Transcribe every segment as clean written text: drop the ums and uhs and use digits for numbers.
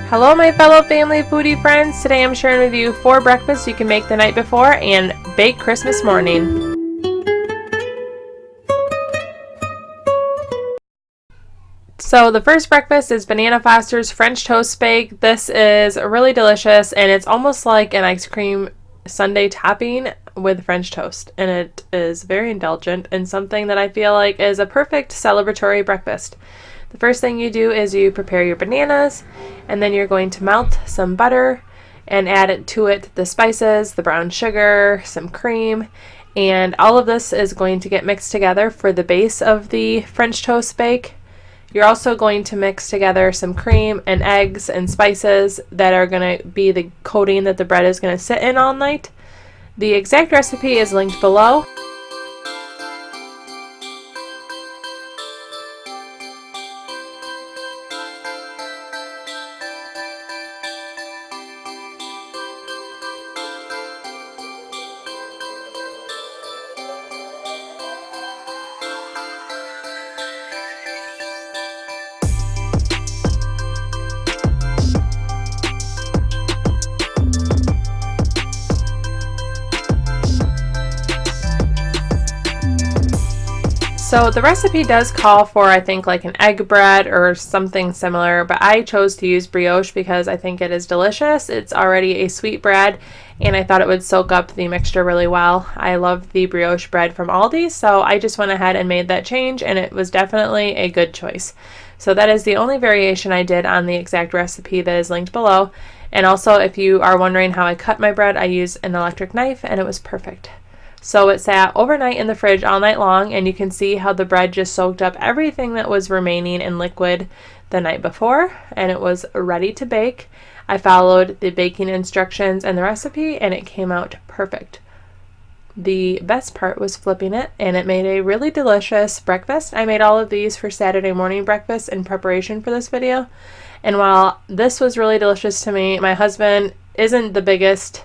Hello my fellow family foodie friends. Today I'm sharing with you 4 breakfasts you can make the night before and bake Christmas morning. So the first breakfast is Banana Foster's French Toast Bake. This is really delicious and it's almost like an ice cream sundae topping with French toast, and it is very indulgent and something that I feel like is a perfect celebratory breakfast. The first thing you do is you prepare your bananas, and then you're going to melt some butter and add to it the spices, the brown sugar, some cream, and all of this is going to get mixed together for the base of the French toast bake. You're also going to mix together some cream and eggs and spices that are going to be the coating that the bread is going to sit in all night. The exact recipe is linked below. So the recipe does call for, I think, like an egg bread or something similar, but I chose to use brioche because I think it is delicious. It's already a sweet bread, and I thought it would soak up the mixture really well. I love the brioche bread from Aldi, so I just went ahead and made that change, and it was definitely a good choice. So that is the only variation I did on the exact recipe that is linked below. And also, if you are wondering how I cut my bread, I used an electric knife, and it was perfect. So it sat overnight in the fridge all night long, and you can see how the bread just soaked up everything that was remaining in liquid the night before, and it was ready to bake. I followed the baking instructions and the recipe, and it came out perfect. The best part was flipping it, and it made a really delicious breakfast. I made all of these for Saturday morning breakfast in preparation for this video, and while this was really delicious to me, my husband isn't the biggest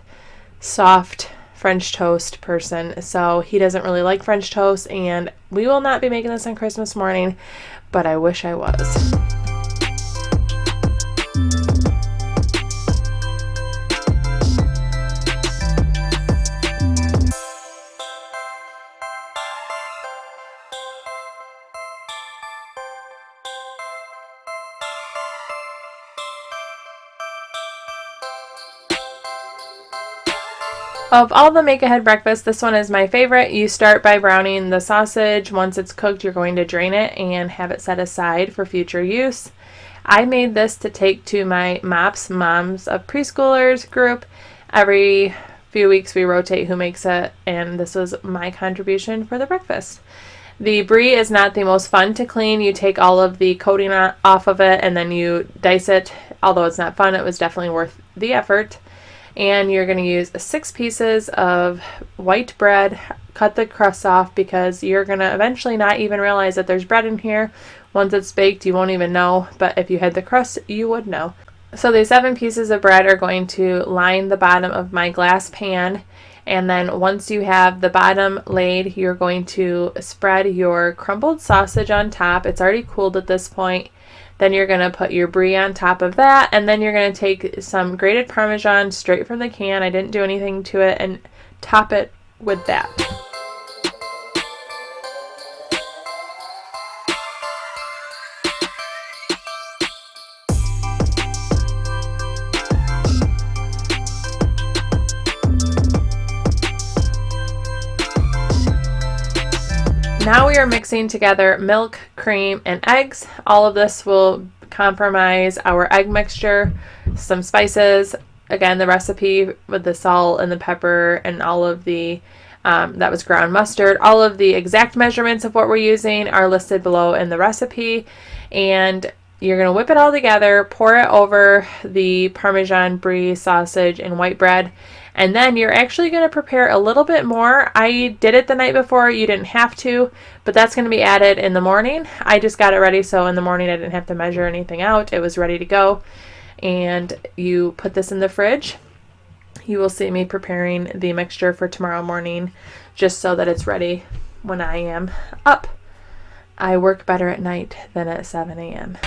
soft French toast person, so he doesn't really like French toast, and we will not be making this on Christmas morning, but I wish I was. Of all the make-ahead breakfasts, this one is my favorite. You start by browning the sausage. Once it's cooked, you're going to drain it and have it set aside for future use. I made this to take to my MOPS, Moms of Preschoolers group. Every few weeks we rotate who makes it, and this was my contribution for the breakfast. The brie is not the most fun to clean. You take all of the coating off of it and then you dice it. Although it's not fun, it was definitely worth the effort. And you're going to use 6 pieces of white bread. Cut the crust off because you're going to eventually not even realize that there's bread in here. Once it's baked, you won't even know, but if you had the crust, you would know. So these 7 pieces of bread are going to line the bottom of my glass pan, and then once you have the bottom laid, you're going to spread your crumbled sausage on top. It's already cooled at this point. Then you're going to put your brie on top of that, and then you're going to take some grated Parmesan straight from the can. I didn't do anything to it, and top it with that. Now we are mixing together milk, cream, and eggs. All of this will compromise our egg mixture, some spices. Again, the recipe with the salt and the pepper and all of the, that was ground mustard. All of the exact measurements of what we're using are listed below in the recipe. And you're going to whip it all together, pour it over the Parmesan, brie, sausage, and white bread. And then you're actually going to prepare a little bit more. I did it the night before. You didn't have to, but that's going to be added in the morning. I just got it ready, so in the morning I didn't have to measure anything out. It was ready to go. And you put this in the fridge. You will see me preparing the mixture for tomorrow morning just so that it's ready when I am up. I work better at night than at 7 a.m.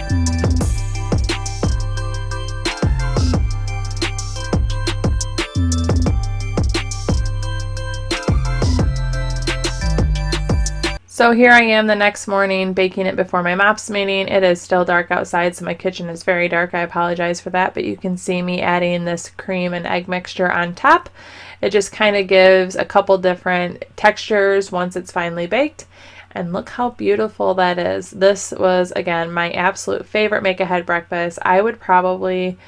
So here I am the next morning baking it before my MOPS meeting. It is still dark outside, so my kitchen is very dark. I apologize for that, but you can see me adding this cream and egg mixture on top. It just kind of gives a couple different textures once it's finally baked. And look how beautiful that is. This was, again, my absolute favorite make-ahead breakfast. I would probably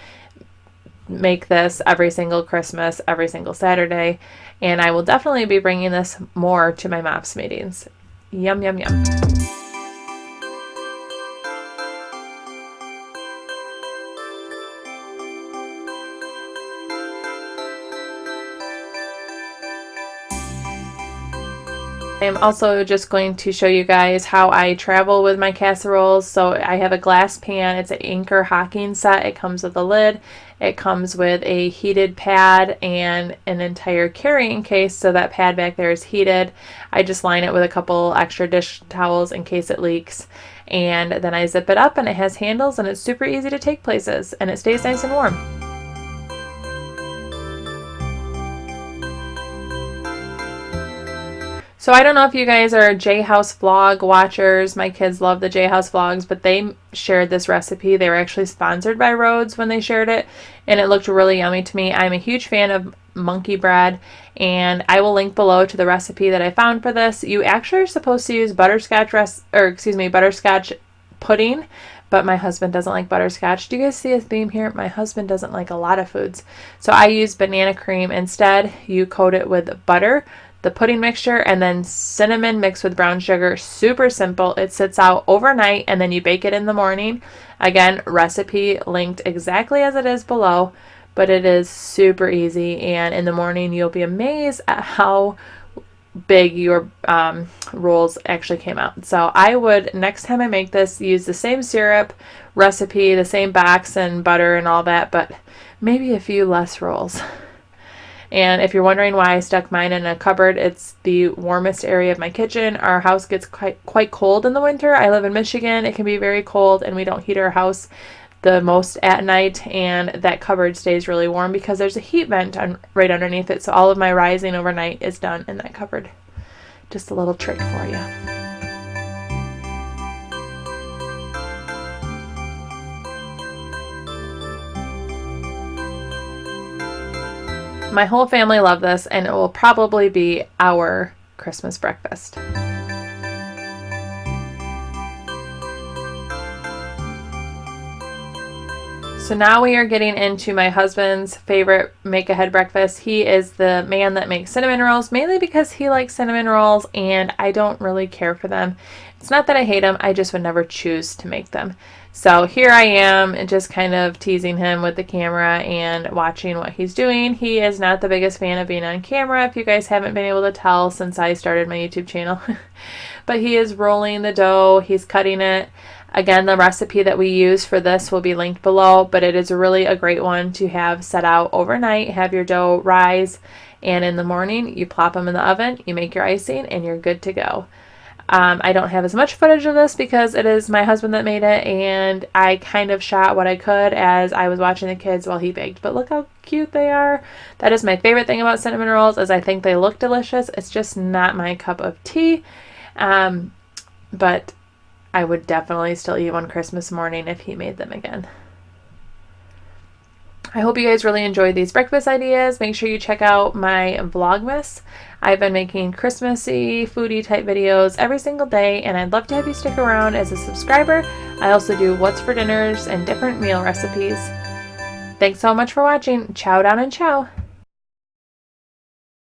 make this every single Christmas, every single Saturday, and I will definitely be bringing this more to my MOPS meetings. Yum, yum, yum. I'm also just going to show you guys how I travel with my casseroles. So I have a glass pan. It's an Anchor Hocking set. It comes with a lid. It comes with a heated pad and an entire carrying case, so that pad back there is heated. I just line it with a couple extra dish towels in case it leaks. And then I zip it up, and it has handles, and it's super easy to take places, and it stays nice and warm. So I don't know if you guys are J House vlog watchers. My kids love the J House vlogs, but they shared this recipe. They were actually sponsored by Rhodes when they shared it, and it looked really yummy to me. I'm a huge fan of monkey bread, and I will link below to the recipe that I found for this. You actually are supposed to use butterscotch pudding, but my husband doesn't like butterscotch. Do you guys see a theme here? My husband doesn't like a lot of foods. So I use banana cream instead. You coat it with butter, the pudding mixture, and then cinnamon mixed with brown sugar. Super simple. It sits out overnight, and then you bake it in the morning. Again, recipe linked exactly as it is below, but it is super easy, and in the morning you'll be amazed at how big your rolls actually came out. So I would, next time I make this, use the same syrup recipe, the same box and butter and all that, but maybe a few less rolls. And if you're wondering why I stuck mine in a cupboard, it's the warmest area of my kitchen. Our house gets quite cold in the winter. I live in Michigan. It can be very cold, and we don't heat our house the most at night, and that cupboard stays really warm because there's a heat vent right underneath it. So all of my rising overnight is done in that cupboard. Just a little trick for you. My whole family love this, and it will probably be our Christmas breakfast. So now we are getting into my husband's favorite make-ahead breakfast. He is the man that makes cinnamon rolls, mainly because he likes cinnamon rolls, and I don't really care for them. It's not that I hate them, I just would never choose to make them. So here I am, just kind of teasing him with the camera and watching what he's doing. He is not the biggest fan of being on camera, if you guys haven't been able to tell since I started my YouTube channel. But he is rolling the dough, he's cutting it. Again, the recipe that we use for this will be linked below, but it is really a great one to have set out overnight, have your dough rise, and in the morning you plop them in the oven, you make your icing, and you're good to go. I don't have as much footage of this because it is my husband that made it, and I kind of shot what I could as I was watching the kids while he baked. But look how cute they are. That is my favorite thing about cinnamon rolls, is I think they look delicious. It's just not my cup of tea, but I would definitely still eat one Christmas morning if he made them again. I hope you guys really enjoyed these breakfast ideas. Make sure you check out my Vlogmas. I've been making Christmassy, foodie type videos every single day, and I'd love to have you stick around as a subscriber. I also do what's for dinners and different meal recipes. Thanks so much for watching. Chow down and chow.